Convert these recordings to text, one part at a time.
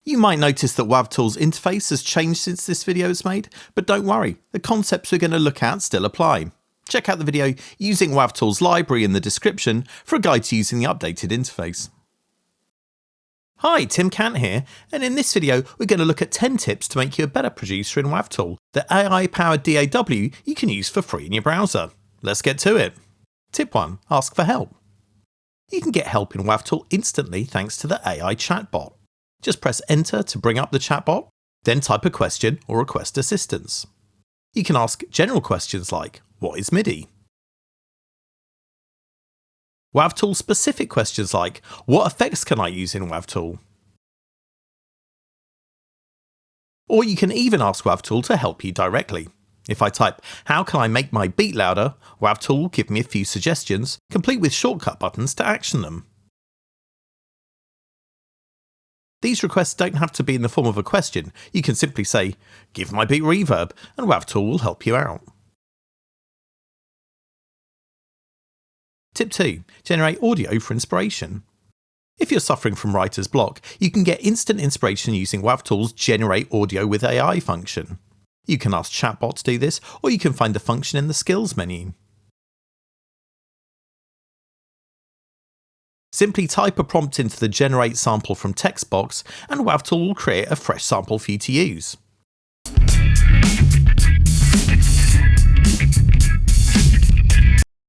You might notice that WavTool's interface has changed since this video was made, but don't worry, the concepts we're going to look at still apply. Check out the video using WavTool's library in the description for a guide to using the updated interface. Hi, Tim Cant here, and in this video we're going to look at 10 tips to make you a better producer in WavTool, the AI-powered DAW you can use for free in your browser. Let's get to it. Tip 1. Ask for help. You can get help in WavTool instantly thanks to the AI chatbot. Just press enter to bring up the chatbot, then type a question or request assistance. You can ask general questions like, what is MIDI? WavTool specific questions like, what effects can I use in WavTool? Or you can even ask WavTool to help you directly. If I type, how can I make my beat louder? WavTool will give me a few suggestions, complete with shortcut buttons to action them. These requests don't have to be in the form of a question. You can simply say, give my beat reverb, and WavTool will help you out. Tip 2. Generate audio for inspiration. If you're suffering from writer's block, you can get instant inspiration using WavTool's Generate Audio with AI function. You can ask chatbot to do this, or you can find the function in the skills menu. Simply type a prompt into the Generate Sample from text box, and WavTool will create a fresh sample for you to use.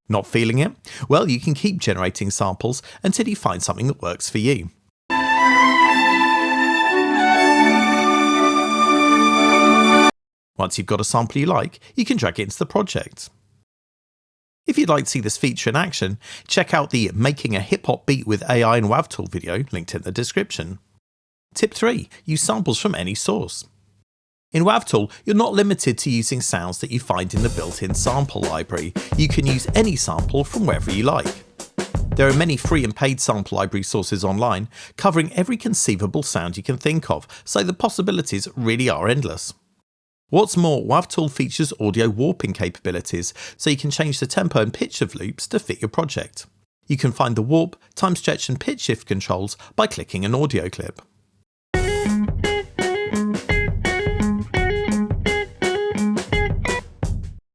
Not feeling it? Well, you can keep generating samples until you find something that works for you. Once you've got a sample you like, you can drag it into the project. If you'd like to see this feature in action, check out the Making a Hip-Hop Beat with AI in WavTool video linked in the description. Tip 3. Use samples from any source. In WavTool, you're not limited to using sounds that you find in the built-in sample library. You can use any sample from wherever you like. There are many free and paid sample library sources online, covering every conceivable sound you can think of, so the possibilities really are endless. What's more, WavTool features audio warping capabilities, so you can change the tempo and pitch of loops to fit your project. You can find the warp, time stretch and pitch shift controls by clicking an audio clip.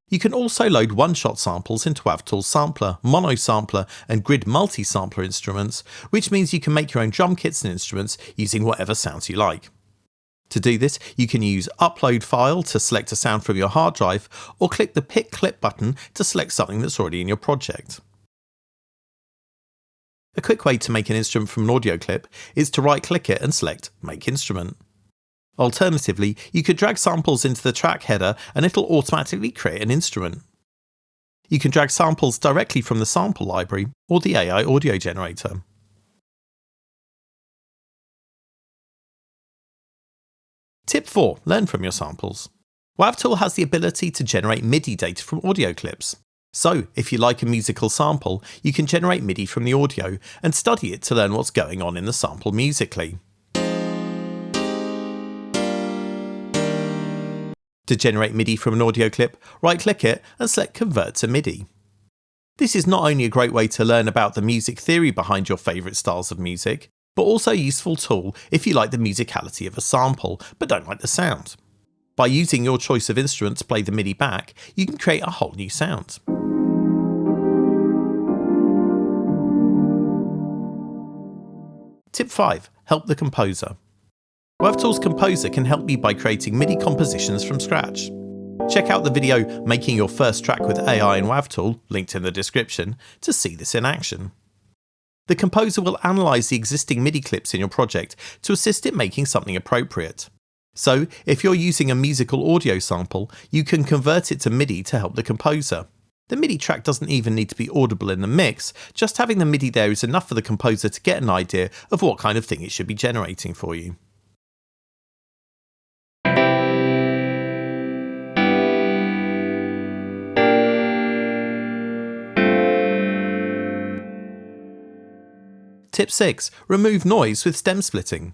You can also load one-shot samples into WavTool's sampler, mono sampler and grid multi-sampler instruments, which means you can make your own drum kits and instruments using whatever sounds you like. To do this, you can use Upload File to select a sound from your hard drive, or click the Pick Clip button to select something that's already in your project. A quick way to make an instrument from an audio clip is to right-click it and select Make Instrument. Alternatively, you could drag samples into the track header and it'll automatically create an instrument. You can drag samples directly from the sample library or the AI audio generator. Tip 4. Learn from your samples. WavTool has the ability to generate MIDI data from audio clips. So, if you like a musical sample, you can generate MIDI from the audio and study it to learn what's going on in the sample musically. To generate MIDI from an audio clip, right-click it and select Convert to MIDI. This is not only a great way to learn about the music theory behind your favourite styles of music, but also a useful tool if you like the musicality of a sample, but don't like the sound. By using your choice of instrument to play the MIDI back, you can create a whole new sound. Tip 5. Help the composer. WavTool's Composer can help you by creating MIDI compositions from scratch. Check out the video Making Your First Track with AI in WavTool, linked in the description, to see this in action. The composer will analyse the existing MIDI clips in your project to assist it making something appropriate. So, if you're using a musical audio sample, you can convert it to MIDI to help the composer. The MIDI track doesn't even need to be audible in the mix, just having the MIDI there is enough for the composer to get an idea of what kind of thing it should be generating for you. Tip 6. Remove noise with stem splitting.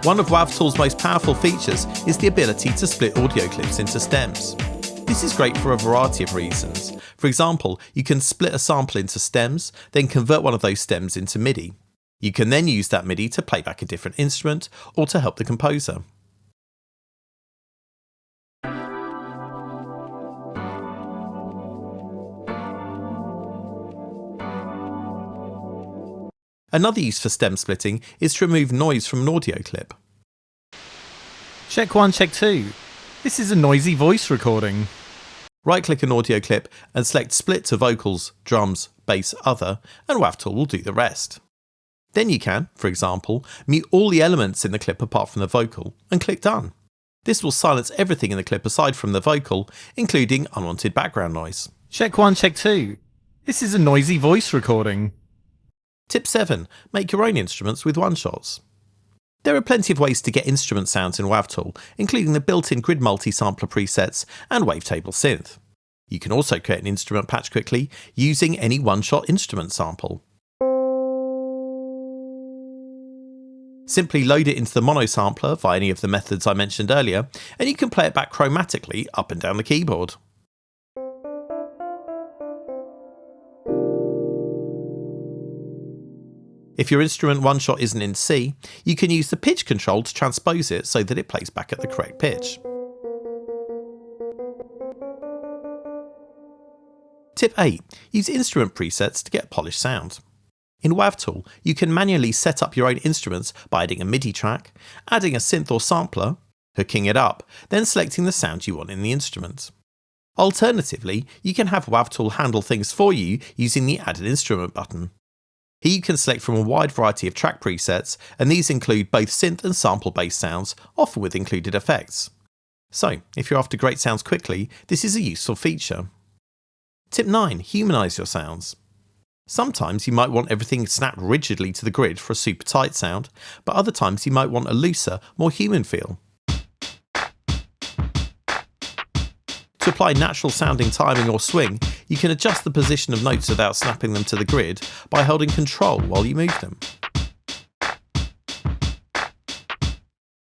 One of WavTool's most powerful features is the ability to split audio clips into stems. This is great for a variety of reasons. For example, you can split a sample into stems, then convert one of those stems into MIDI. You can then use that MIDI to play back a different instrument or to help the composer. Another use for stem splitting is to remove noise from an audio clip. Check 1, check 2. This is a noisy voice recording. Right-click an audio clip and select Split to Vocals, Drums, Bass, Other, and WavTool will do the rest. Then you can, for example, mute all the elements in the clip apart from the vocal and click Done. This will silence everything in the clip aside from the vocal, including unwanted background noise. Check 1, check 2. This is a noisy voice recording. Tip 7. Make your own instruments with one-shots. There are plenty of ways to get instrument sounds in WavTool, including the built-in grid multi-sampler presets and wavetable synth. You can also create an instrument patch quickly using any one-shot instrument sample. Simply load it into the mono sampler via any of the methods I mentioned earlier, and you can play it back chromatically up and down the keyboard. If your instrument one-shot isn't in C, you can use the pitch control to transpose it so that it plays back at the correct pitch. Tip 8. Use instrument presets to get polished sound. In WavTool, you can manually set up your own instruments by adding a MIDI track, adding a synth or sampler, hooking it up, then selecting the sound you want in the instrument. Alternatively, you can have WavTool handle things for you using the Add an Instrument button. Here you can select from a wide variety of track presets, and these include both synth and sample-based sounds, often with included effects. So, if you're after great sounds quickly, this is a useful feature. Tip 9. Humanize your sounds. Sometimes you might want everything snapped rigidly to the grid for a super tight sound, but other times you might want a looser, more human feel. To apply natural sounding timing or swing, you can adjust the position of notes without snapping them to the grid by holding Control while you move them.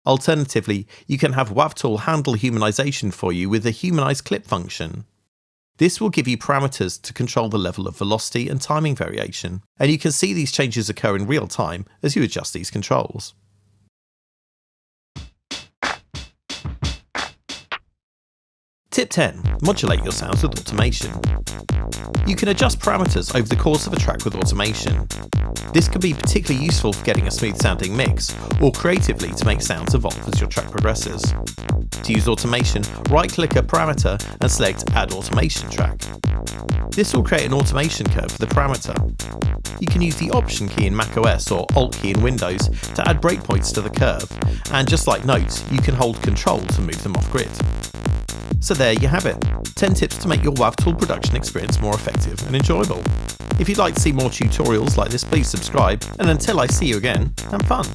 Alternatively, you can have WavTool handle humanization for you with the Humanize clip function. This will give you parameters to control the level of velocity and timing variation, and you can see these changes occur in real time as you adjust these controls. Tip 10. Modulate your sounds with automation. You can adjust parameters over the course of a track with automation. This can be particularly useful for getting a smooth sounding mix, or creatively to make sounds evolve as your track progresses. To use automation, right-click a parameter and select Add Automation Track. This will create an automation curve for the parameter. You can use the Option key in macOS or Alt key in Windows to add breakpoints to the curve, and just like notes, you can hold Control to move them off grid. So there you have it, 10 tips to make your WavTool production experience more effective and enjoyable. If you'd like to see more tutorials like this, please subscribe, and until I see you again, have fun.